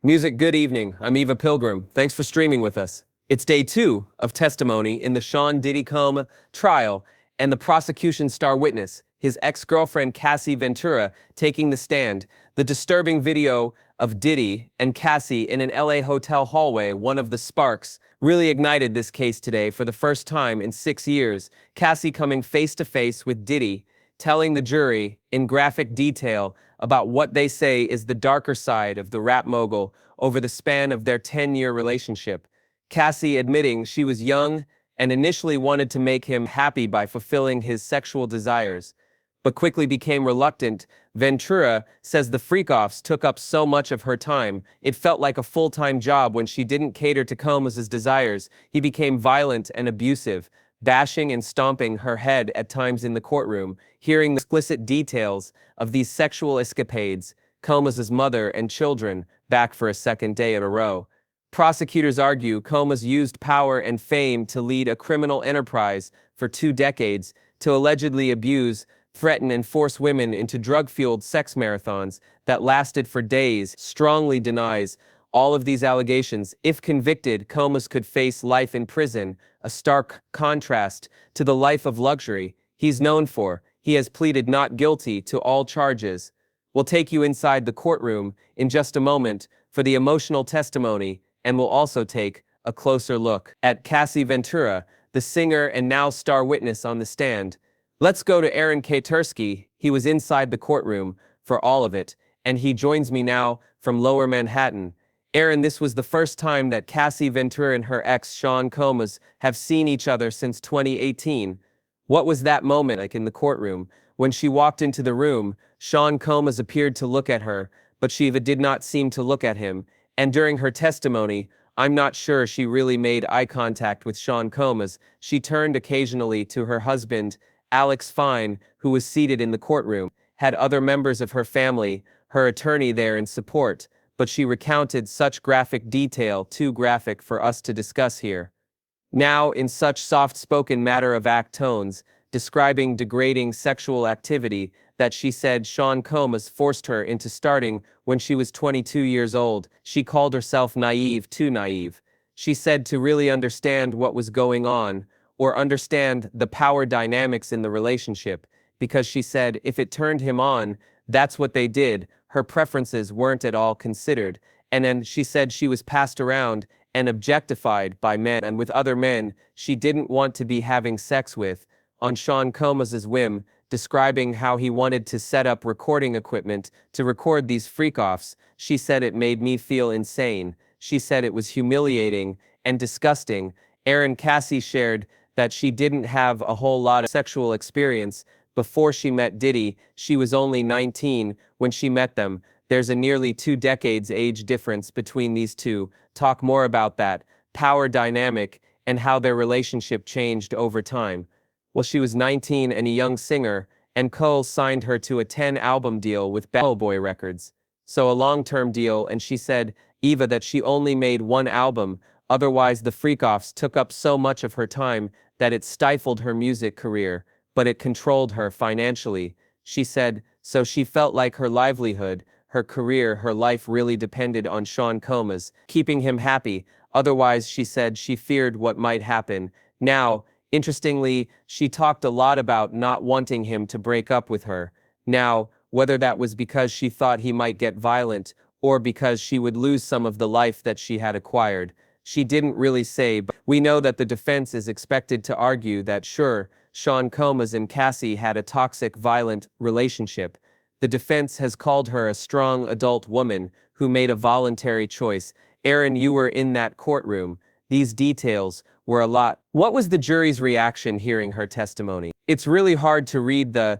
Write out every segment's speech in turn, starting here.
Music, good evening. I'm Eva Pilgrim. Thanks for streaming with us. It's day 2 of testimony in the Sean Diddy trial, and the prosecution's star witness, his ex-girlfriend Cassie Ventura, taking the stand. The disturbing video of Diddy and Cassie in an LA hotel hallway, one of the sparks, really ignited this case today for the first time in 6 years. Cassie coming face to face with Diddy, telling the jury in graphic detail about what they say is the darker side of the rap mogul over the span of their 10-year relationship. Cassie admitting she was young and initially wanted to make him happy by fulfilling his sexual desires, but quickly became reluctant. Ventura says the freak-offs took up so much of her time, it felt like a full-time job when she didn't cater to Combs's desires. He became violent and abusive, bashing and stomping her head at times in the courtroom. Hearing the explicit details of these sexual escapades, Combs's mother and children back for a second day in a row. Prosecutors argue Combs used power and fame to lead a criminal enterprise for 2 decades to allegedly abuse, threaten and force women into drug-fueled sex marathons that lasted for days. Strongly denies all of these allegations. If convicted, Combs could face life in prison, a stark contrast to the life of luxury he's known for. He has pleaded not guilty to all charges. We'll take you inside the courtroom in just a moment for the emotional testimony, and we'll also take a closer look at Cassie Ventura, the singer and now star witness on the stand. Let's go to Aaron Katersky. He was inside the courtroom for all of it, and he joins me now from Lower Manhattan. Aaron, this was the first time that Cassie Ventura and her ex, Sean Combs, have seen each other since 2018. What was that moment like in the courtroom? When she walked into the room, Sean Combs appeared to look at her, but she did not seem to look at him. And during her testimony, I'm not sure she really made eye contact with Sean Combs. She turned occasionally to her husband, Alex Fine, who was seated in the courtroom, had other members of her family, her attorney there in support, but she recounted such graphic detail, too graphic for us to discuss here. Now, in such soft-spoken matter-of-fact tones, describing degrading sexual activity that she said Sean Combs forced her into starting when she was 22 years old. She called herself naive, too naive. She said to really understand what was going on, or understand the power dynamics in the relationship, because she said if it turned him on, that's what they did. Her preferences weren't at all considered. And then she said she was passed around and objectified by men and with other men she didn't want to be having sex with, on Sean Combs's whim, describing how he wanted to set up recording equipment to record these freak-offs. She said it made me feel insane. She said it was humiliating and disgusting. Aaron, Cassie shared that she didn't have a whole lot of sexual experience before she met Diddy. She was only 19 when she met them. There's a nearly 2 decades age difference between these two. Talk more about that power dynamic and how their relationship changed over time. Well, she was 19 and a young singer, and Cole signed her to a 10-album deal with Boy Records. So a long-term deal, and she said, Eva, that she only made 1 album, otherwise the freak-offs took up so much of her time that it stifled her music career, but it controlled her financially. She said, so she felt like her livelihood, her career, her life really depended on Sean Combs, keeping him happy. Otherwise, she said she feared what might happen. Now, interestingly, she talked a lot about not wanting him to break up with her. Now, whether that was because she thought he might get violent or because she would lose some of the life that she had acquired, she didn't really say, but we know that the defense is expected to argue that sure, Sean Combs and Cassie had a toxic, violent relationship. The defense has called her a strong adult woman who made a voluntary choice. Aaron, you were in that courtroom. These details were a lot. What was the jury's reaction hearing her testimony? It's really hard to read the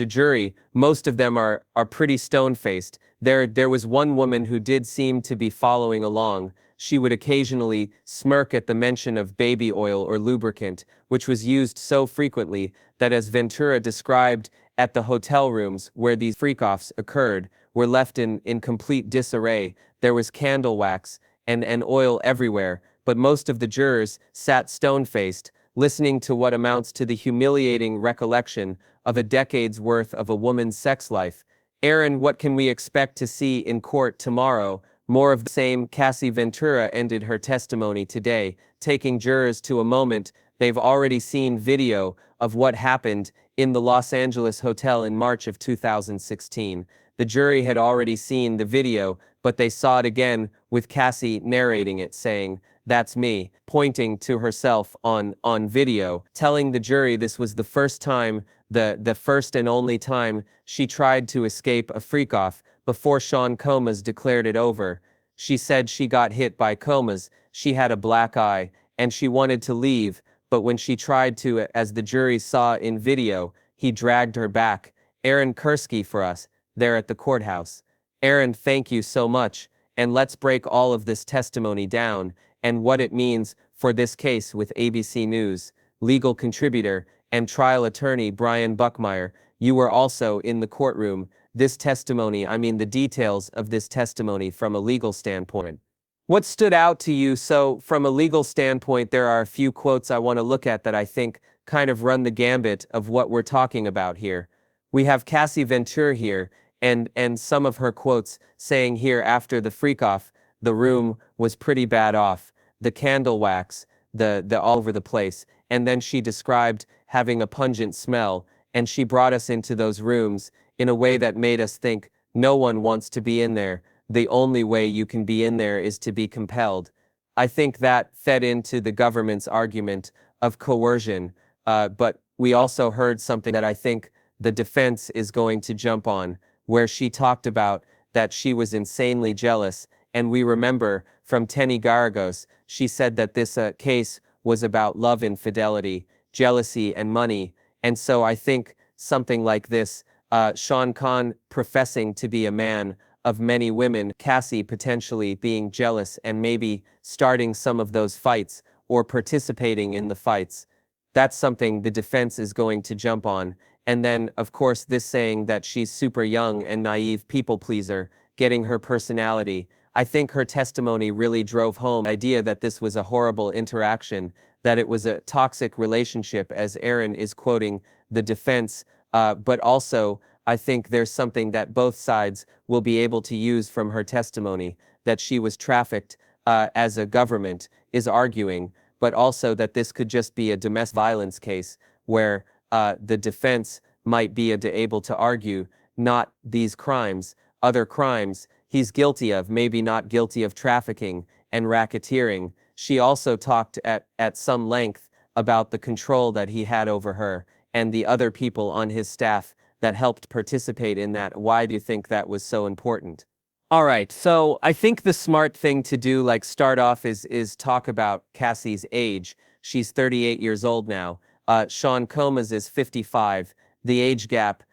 jury. Most of them are pretty stone-faced. There was one woman who did seem to be following along. She would occasionally smirk at the mention of baby oil or lubricant, which was used so frequently that, as Ventura described, at the hotel rooms where these freak-offs occurred were left in complete disarray. There was candle wax and oil everywhere, but most of the jurors sat stone-faced, listening to what amounts to the humiliating recollection of a decade's worth of a woman's sex life. Aaron, what can we expect to see in court tomorrow? More of the same. Cassie Ventura ended her testimony today, taking jurors to a moment they've already seen video of what happened in the Los Angeles hotel in March of 2016. The jury had already seen the video, but they saw it again with Cassie narrating it, saying, "That's me," pointing to herself on video, telling the jury this was the first time, the first and only time she tried to escape a freak-off before Sean Combs declared it over. She said she got hit by Combs, she had a black eye, and she wanted to leave, but when she tried to, as the jury saw in video, he dragged her back. Aaron Kursky for us, there at the courthouse. Aaron, thank you so much, and let's break all of this testimony down and what it means for this case with ABC News. Legal contributor and trial attorney Brian Buckmeyer, you were also in the courtroom. This testimony, the details of this testimony from a legal standpoint. What stood out to you? So from a legal standpoint, there are a few quotes I want to look at that I think kind of run the gambit of what we're talking about here. We have Cassie Ventura here, and some of her quotes saying here after the freak-off, the room was pretty bad off, the candle wax, the all over the place, and then she described having a pungent smell, and she brought us into those rooms in a way that made us think no one wants to be in there. The only way you can be in there is to be compelled. I think that fed into the government's argument of coercion, but we also heard something that I think the defense is going to jump on, where she talked about that she was insanely jealous, and we remember from Tenny Garagos, she said that this case was about love, infidelity, jealousy, and money, and so I think something like this, Sean Conn professing to be a man of many women, Cassie potentially being jealous and maybe starting some of those fights or participating in the fights. That's something the defense is going to jump on. And then, of course, this saying that she's super young and naive people pleaser, getting her personality. I think her testimony really drove home the idea that this was a horrible interaction, that it was a toxic relationship, as Aaron is quoting the defense, but also I think there's something that both sides will be able to use from her testimony, that she was trafficked, as a government is arguing, but also that this could just be a domestic violence case where the defense might be able to argue not these crimes, other crimes he's guilty of, maybe not guilty of trafficking and racketeering. She also talked at some length about the control that he had over her and the other people on his staff that helped participate in that. Why do you think that was so important? All right, so I think the smart thing to do, like start off, is talk about Cassie's age. She's 38 years old now. Sean Combs is 55. The age gap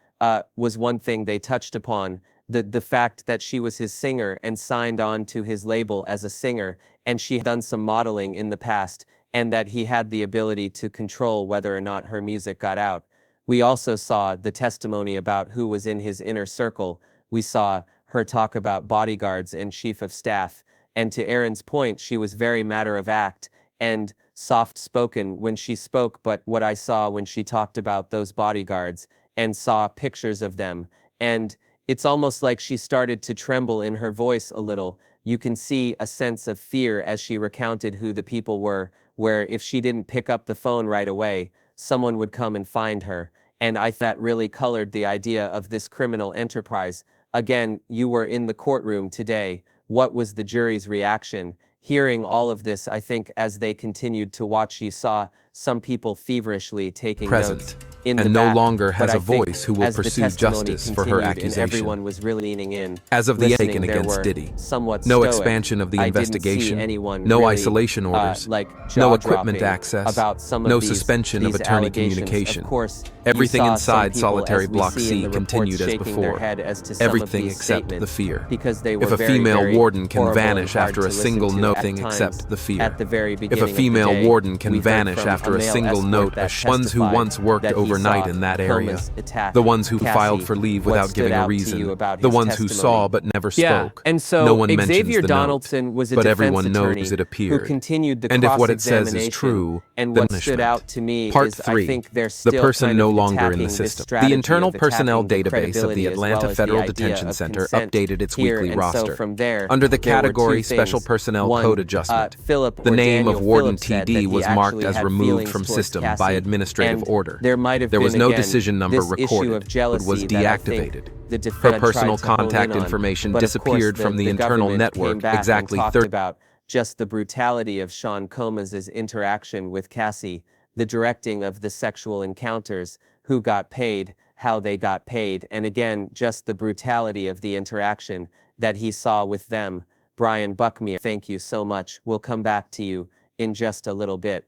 was one thing they touched upon. The fact that she was his singer and signed on to his label as a singer, and she had done some modeling in the past, and that he had the ability to control whether or not her music got out. We also saw the testimony about who was in his inner circle. We saw her talk about bodyguards and chief of staff. And to Aaron's point, she was very matter-of-fact and soft-spoken when she spoke, but what I saw when she talked about those bodyguards and saw pictures of them, and it's almost like she started to tremble in her voice a little. You can see a sense of fear as she recounted who the people were, where if she didn't pick up the phone right away, someone would come and find her. And I thought really colored the idea of this criminal enterprise. Again, you were in the courtroom today. What was the jury's reaction? Hearing all of this, I think as they continued to watch, you saw some people feverishly taking notes in and the no back, longer has but a voice who will pursue justice for her accusation. Everyone was really leaning in. As of the listening. Aiken There against were Diddy, somewhat no stoic. expansion of the I didn't see investigation, anyone no really, isolation orders, like no equipment jaw-dropping access, about some of no these suspension of attorney allegations. communication. Of course, Everything you saw inside some people, solitary as we block see C in the reports, continued as shaking their before. head as to some of Everything these except the statements, fear. because they were If a very, female very warden can horrible vanish and hard after to a single listen to nothing at times except the fear. at the very If beginning a female of the day, warden can we heard vanish from after after a male single escort note, that ones who testified once worked that he overnight saw in that area, Coma's attack. the ones who Cassie, filed for leave what without stood giving a out to reason, you about the his ones who testimony? saw but never Yeah, spoke. and so No one mentions Xavier the note, Donaldson was a but defense everyone knows attorney it who appeared. continued the And if what it says is cross-examination. true, And then what stood punishment. out to me Part is 3. I think they're The still person kind no of longer in attacking the this system. strategy The internal of personnel attacking the database of the credibility as well Atlanta as the Federal idea Detention of Center consent updated its here. weekly And so roster. from there, Under the there were two category Special things. Personnel One, Code Adjustment, Philip the or name Daniel of Warden Phillips said that TD he was marked actually as had removed feelings from towards system by Cassie, administrative and order. there might have There was been, no again, decision number this issue recorded, of but jealousy was that I think deactivated. the Her defendant personal tried to hone contact in on. information But of course, disappeared from the internal government network came back exactly and talked 30 about just the brutality of Sean Combs's interaction with Cassie, the directing of the sexual encounters, who got paid, how they got paid, and again, just the brutality of the interaction that he saw with them. Brian Buckmere, thank you so much. We'll come back to you in just a little bit.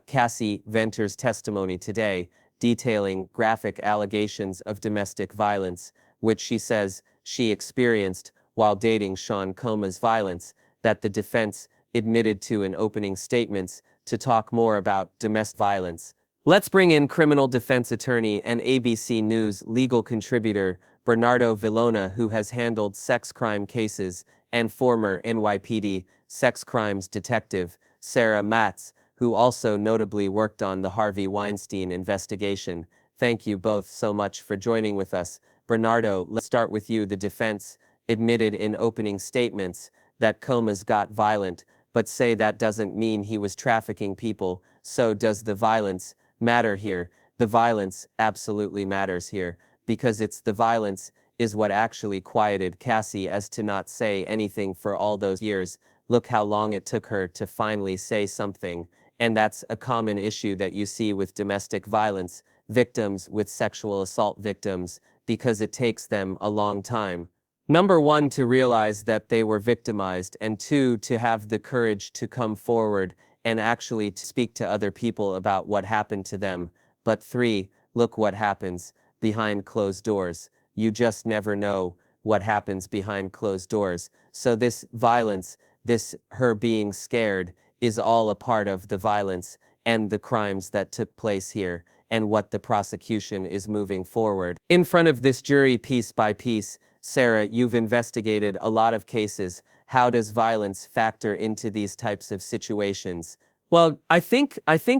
Cassie Ventura's testimony today, detailing graphic allegations of domestic violence, which she says she experienced while dating Sean Combs' violence, that the defense admitted to in opening statements to talk more about domestic violence. Let's bring in criminal defense attorney and ABC News legal contributor Bernardo Villona, who has handled sex crime cases, and former NYPD sex crimes detective Sarah Matz, who also notably worked on the Harvey Weinstein investigation. Thank you both so much for joining with us. Bernardo, let's start with you. The defense admitted in opening statements that Combs got violent, but say that doesn't mean he was trafficking people. So does the violence matter here? The violence absolutely matters here, because it's the violence is what actually quieted Cassie as to not say anything for all those years. Look how long it took her to finally say something. And that's a common issue that you see with domestic violence victims, with sexual assault victims, because it takes them a long time. Number one, to realize that they were victimized, and two, to have the courage to come forward and actually to speak to other people about what happened to them. But three, look what happens behind closed doors. You just never know what happens behind closed doors. So this violence, this her being scared, is all a part of the violence and the crimes that took place here, and what the prosecution is moving forward. In front of this jury, piece by piece, Sarah, you've investigated a lot of cases. How does violence factor into these types of situations? Well, I think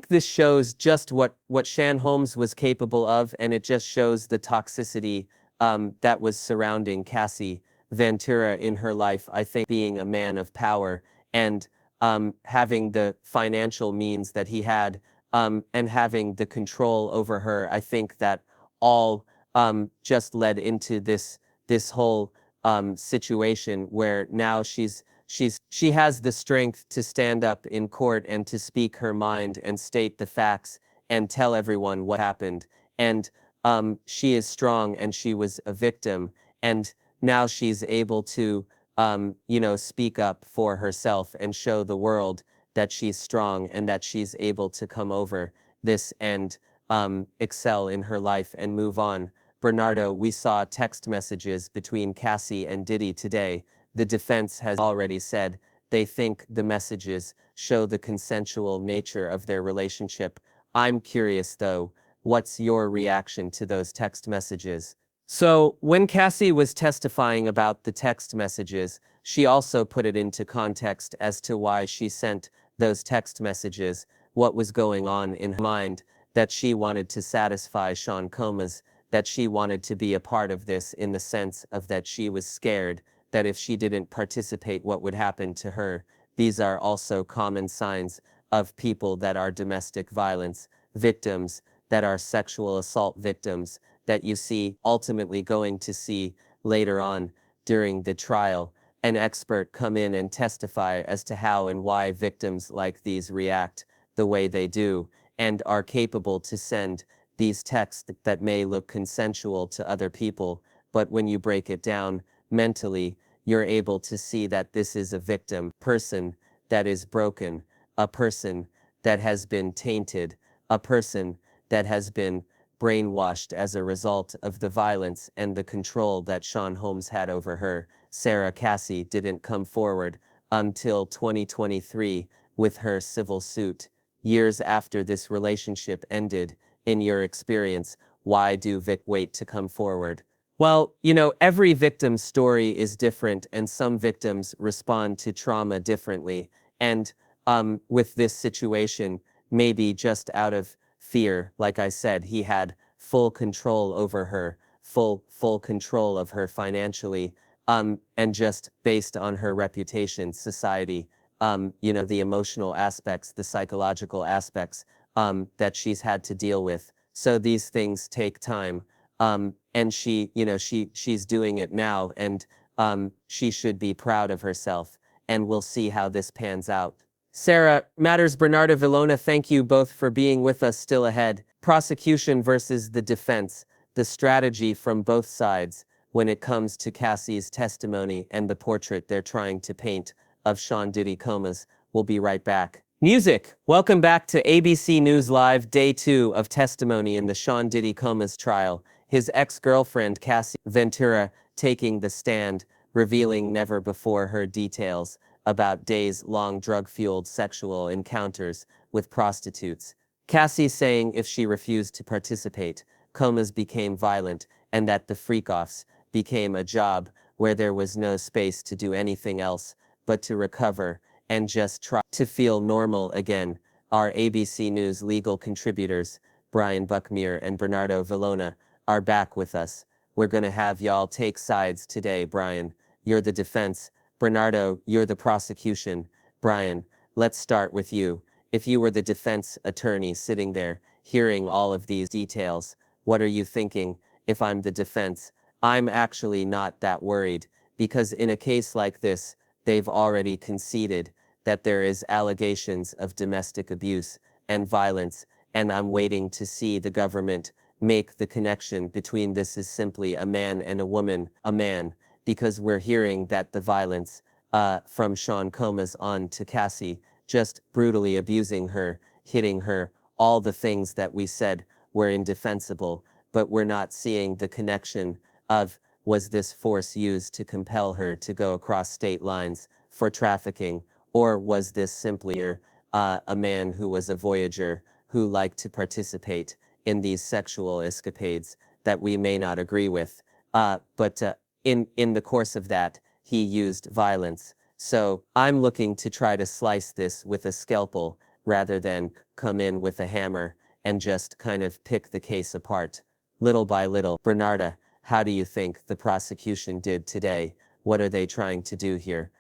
this shows just what Sean Holmes was capable of, and it just shows the toxicity that was surrounding Cassie Ventura in her life. I think being a man of power and having the financial means that he had, and having the control over her, I think that all just led into this whole situation where now she has the strength to stand up in court and to speak her mind and state the facts and tell everyone what happened. And she is strong, and she was a victim, and now she's able to speak up for herself and show the world that she's strong and that she's able to come over this and excel in her life and move on. Bernardo, we saw text messages between Cassie and Diddy today. The defense has already said they think the messages show the consensual nature of their relationship. I'm curious, though, what's your reaction to those text messages? So, when Cassie was testifying about the text messages, she also put it into context as to why she sent those text messages, what was going on in her mind, that she wanted to satisfy Sean Combs, that she wanted to be a part of this, in the sense of that she was scared that if she didn't participate, what would happen to her. These are also common signs of people that are domestic violence victims, that are sexual assault victims, that you see ultimately going to see later on during the trial an expert come in and testify as to how and why victims like these react the way they do, and are capable to send these texts that may look consensual to other people, but when you break it down mentally, you're able to see that this is a victim person that is broken, a person that has been tainted, a person that has been brainwashed as a result of the violence and the control that Sean Holmes had over her. Sarah, Cassie didn't come forward until 2023 with her civil suit. years after this relationship ended. In your experience, why do victims wait to come forward? Well, every victim's story is different, and some victims respond to trauma differently. And with this situation, maybe just out of fear, like I said, he had full control over her, full control of her financially, and just based on her reputation, society, the emotional aspects, the psychological aspects that she's had to deal with. So these things take time. And she's doing it now, and she should be proud of herself, and we'll see how this pans out. Sarah, Matters, Bernardo, Villona, thank you both for being with us. Still ahead, prosecution versus the defense, the strategy from both sides when it comes to Cassie's testimony and the portrait they're trying to paint of Sean Diddy Comas. We'll be right back. Music. Welcome back to ABC News Live, Day 2 of testimony in the Sean Diddy Comas trial. His ex-girlfriend, Cassie Ventura, taking the stand, revealing never-before-heard details about days-long drug-fueled sexual encounters with prostitutes. Cassie saying if she refused to participate, Comas became violent, and that the freak-offs became a job where there was no space to do anything else but to recover and just try to feel normal again. Our ABC News legal contributors, Brian Buckmere and Bernardo Villona, are back with us. We're going to have y'all take sides today. Brian, you're the defense. Bernardo, you're the prosecution. Brian, let's start with you. If you were the defense attorney sitting there, hearing all of these details, what are you thinking? If I'm the defense, I'm actually not that worried, because in a case like this, they've already conceded that there is allegations of domestic abuse and violence, and I'm waiting to see the government make the connection between this is simply a man and a woman, a man, because we're hearing that the violence from Sean Comas on to Cassie, just brutally abusing her, hitting her, all the things that we said were indefensible, but we're not seeing the connection of, was this force used to compel her to go across state lines for trafficking, or was this simply a man who was a voyager who liked to participate in these sexual escapades that we may not agree with, but in the course of that, he used violence. So I'm looking to try to slice this with a scalpel rather than come in with a hammer and just kind of pick the case apart, little by little. Bernarda, how do you think the prosecution did today? What are they trying to do here?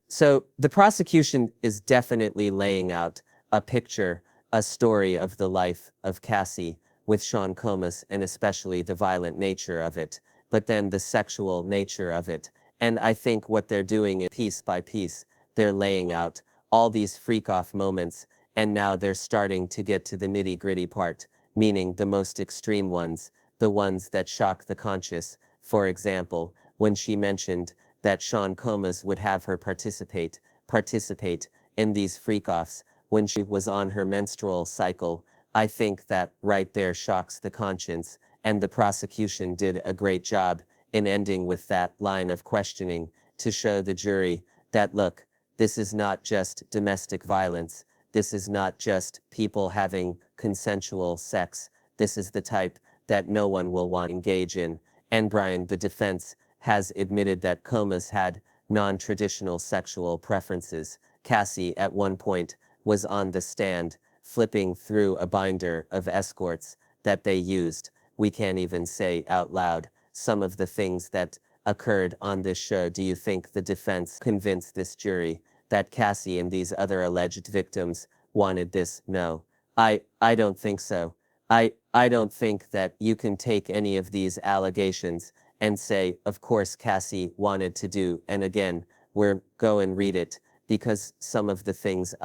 So the prosecution is definitely laying out a picture, a story of the life of Cassie with Sean Comas, and especially the violent nature of it, but then the sexual nature of it. And I think what they're doing is piece by piece, they're laying out all these freak-off moments, and now they're starting to get to the nitty-gritty part, meaning the most extreme ones, the ones that shock the conscious. For example, when she mentioned that Sean Comas would have her participate in these freak-offs when she was on her menstrual cycle, I think that right there shocks the conscience, and the prosecution did a great job in ending with that line of questioning to show the jury that, look, this is not just domestic violence, this is not just people having consensual sex, this is the type that no one will want to engage in. And Brian, the defense, has admitted that Comas had non-traditional sexual preferences. Cassie, at one point, was on the stand, flipping through a binder of escorts that they used. We can't even say out loud some of the things that occurred on this show. Do you think the defense convinced this jury that Cassie and these other alleged victims wanted this? No, I don't think so. I don't think that you can take any of these allegations and say, of course Cassie wanted to do, and again, go and read it, because some of the things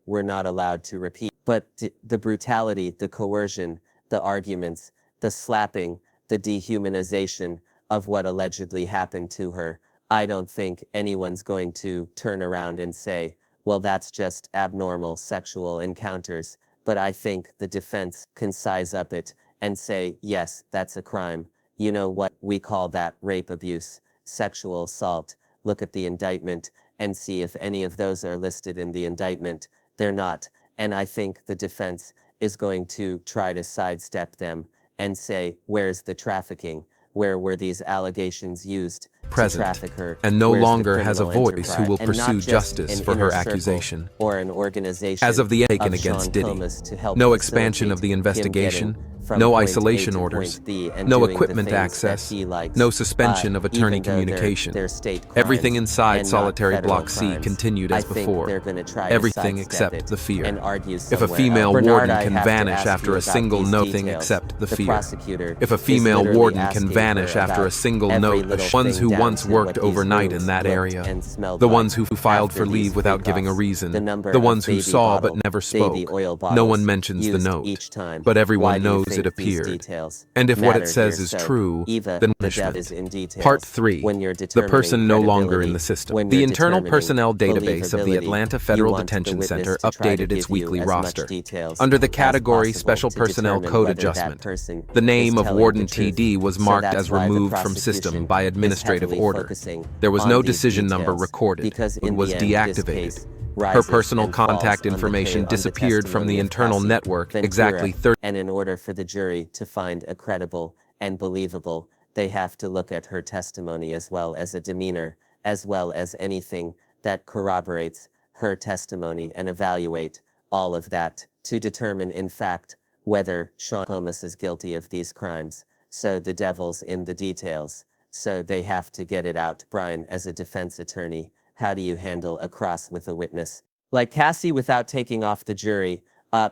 we're not allowed to repeat. But the brutality, the coercion, the arguments, the slapping, the dehumanization of what allegedly happened to her, I don't think anyone's going to turn around and say, well, that's just abnormal sexual encounters. But I think the defense can size up it and say, yes, that's a crime. You know what? We call that rape, abuse, sexual assault. Look at the indictment and see if any of those are listed in the indictment. They're not. And I think the defense is going to try to sidestep them and say, where's the trafficking? Where were these allegations used to traffic her? and no Where's the longer has a criminal voice who will enterprise? And not pursue just justice an for her inner circle accusation. or an organization As of the taken of against Sean Diddy, Combs to help no expansion of the facilitate him investigation, getting from no point A isolation to orders, point B and no doing the equipment things that access, he likes, no suspension of attorney even though they're communication. state crimes Everything inside and not solitary federal Block C crimes. continued I as think before. they're gonna try to Everything sidestep except it the fear. and argue If a somewhere female else. Bernard, warden I can have to vanish ask after you a about single these nothing details. except the The fear. prosecutor If a is female literally warden can asking vanish her after a about single every note, little the ones thing who down once to worked what these overnight in rooms that looked area, and smelled the like ones who filed after for these leave without giving a free-offs, reason, the number the of ones who baby saw but bottle, never baby spoke. oil No bottles one mentions the used note, each time. but Why everyone do you knows it think these appeared. details And if what it matter says here? is So, true, Eva, then the devil punishment. is in details. Part 3. When you're The determining person no longer in credibility, the system. when The you're internal determining personnel database of the believability, Atlanta you Federal want the Detention witness Center to try to updated its give you weekly as roster. much details Under the as category possible Special to Personnel determine Code whether that Adjustment, person the name is of telling Warden the truth. TD was So marked that's as why the removed from system prosecution by is administrative heavily order. focusing There was on no these decision number details, recorded, because but in was the end, this deactivated. case Her rises personal and falls contact on information on the disappeared from the testimony of internal Cassie network Ventura. exactly 30. And in order for the jury to find a credible and believable, they have to look at her testimony as well as a demeanor, as well as anything that corroborates her testimony, and evaluate all of that to determine, in fact, whether Sean Combs is guilty of these crimes. So the devil's in the details. So they have to get it out. Brian, as a defense attorney, how do you handle a cross with a witness like Cassie without taking off the jury?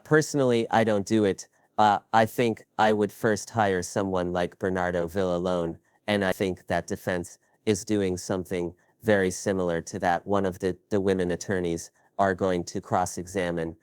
Personally, I don't do it. I think I would first hire someone like Bernardo Villalone, and I think that defense is doing something very similar to that. One of the women attorneys are going to cross-examine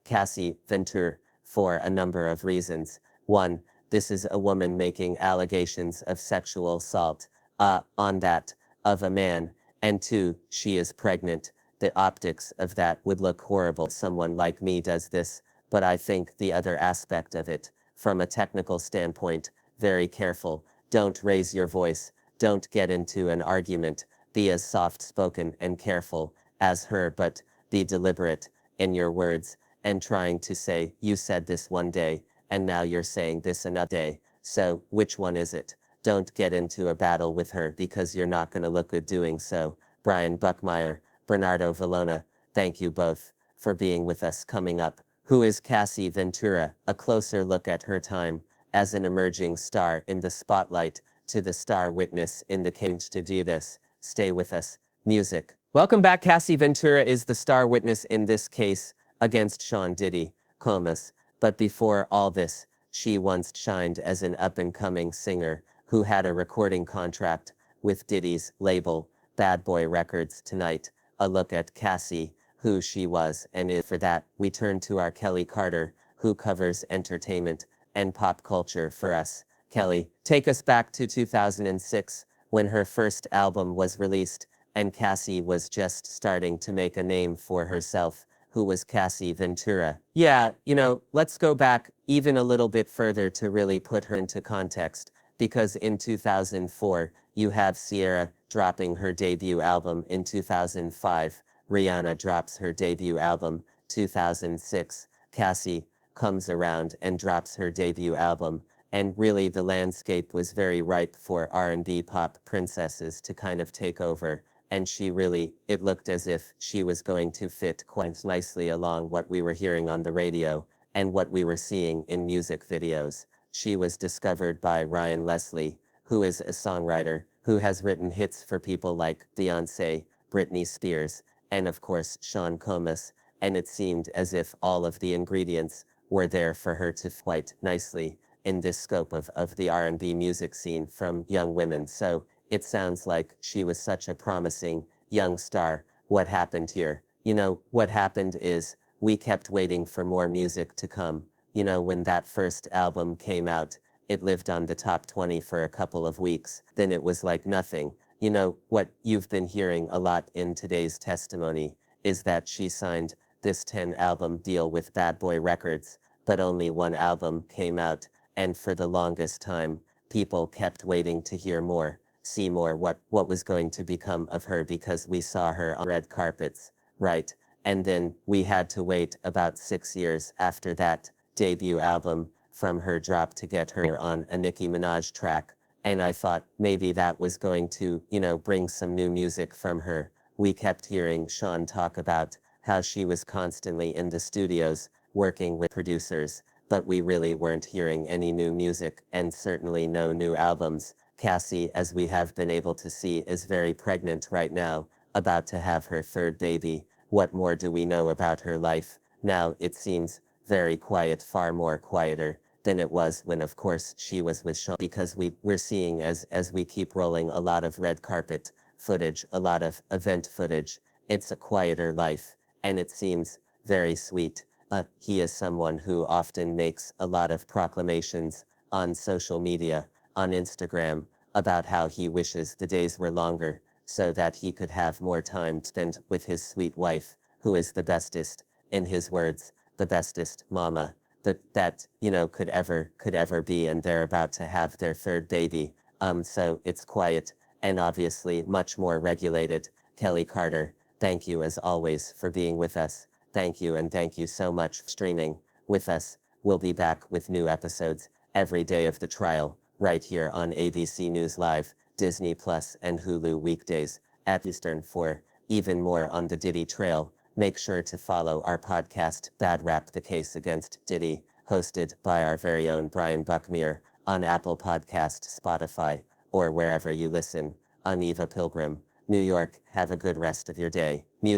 Cassie Ventura for a number of reasons. One, this is a woman making allegations of sexual assault on that of a man. And two, she is pregnant. The optics of that would look horrible if someone like me does this. But I think the other aspect of it, from a technical standpoint, very careful. Don't raise your voice. Don't get into an argument. Be as soft-spoken and careful as her, but be deliberate in your words and trying to say, you said this one day, and now you're saying this another day. So which one is it? Don't get into a battle with her, because you're not going to look good doing so. Brian Buckmeyer, Bernardo Villona, thank you both for being with us. Coming up, who is Cassie Ventura? A closer look at her time as an emerging star in the spotlight to the star witness in the cage. To do this, stay with us. Music. Welcome back. Cassie Ventura is the star witness in this case against Sean Diddy Combs. But before all this, she once shined as an up-and-coming singer who had a recording contract with Diddy's label, Bad Boy Records. Tonight, a look at Cassie, who she was and is. For that, we turn to our Kelly Carter, who covers entertainment and pop culture for us. Kelly, take us back to 2006, when her first album was released, and Cassie was just starting to make a name for herself. Who was Cassie Ventura? Yeah, let's go back even a little bit further to really put her into context, because in 2004, you have Sierra dropping her debut album. In 2005, Rihanna drops her debut album. 2006, Cassie comes around and drops her debut album. And really the landscape was very ripe for R&B pop princesses to kind of take over. And it looked as if she was going to fit quite nicely along what we were hearing on the radio and what we were seeing in music videos. She was discovered by Ryan Leslie, who is a songwriter who has written hits for people like Beyoncé, Britney Spears, and of course Sean Combs, and it seemed as if all of the ingredients were there for her to fit quite nicely in this scope of the R&B music scene from young women. So it sounds like she was such a promising young star. What happened here? What happened is we kept waiting for more music to come. When that first album came out, it lived on the top 20 for a couple of weeks. Then it was like nothing. What you've been hearing a lot in today's testimony is that she signed this 10-album deal with Bad Boy Records, but only one album came out. And for the longest time, people kept waiting to hear more. See more what was going to become of her, because we saw her on red carpets, right? And then we had to wait about 6 years after that debut album from her drop to get her on a Nicki Minaj track. And I thought maybe that was going to, bring some new music from her. We kept hearing Sean talk about how she was constantly in the studios working with producers, but we really weren't hearing any new music and certainly no new albums. Cassie, as we have been able to see, is very pregnant right now, about to have her third baby. What more do we know about her life? Now it seems very quiet, far more quieter than it was when, of course, she was with Sean, because we're seeing, as we keep rolling, a lot of red carpet footage, a lot of event footage. It's a quieter life, and it seems very sweet. He is someone who often makes a lot of proclamations on social media, on Instagram, about how he wishes the days were longer so that he could have more time spent with his sweet wife, who is the bestest, in his words, the bestest mama that could ever be, and they're about to have their third baby. So it's quiet and obviously much more regulated. Kelly Carter, thank you as always for being with us. Thank you, and thank you so much for streaming with us. We'll be back with new episodes every day of the trial, right here on ABC News Live, Disney Plus, and Hulu weekdays at Eastern. For even more on the Diddy Trail, make sure to follow our podcast, Bad Rap: The Case Against Diddy, hosted by our very own Brian Buckmere, on Apple Podcast, Spotify, or wherever you listen. I'm Eva Pilgrim, New York. Have a good rest of your day. Music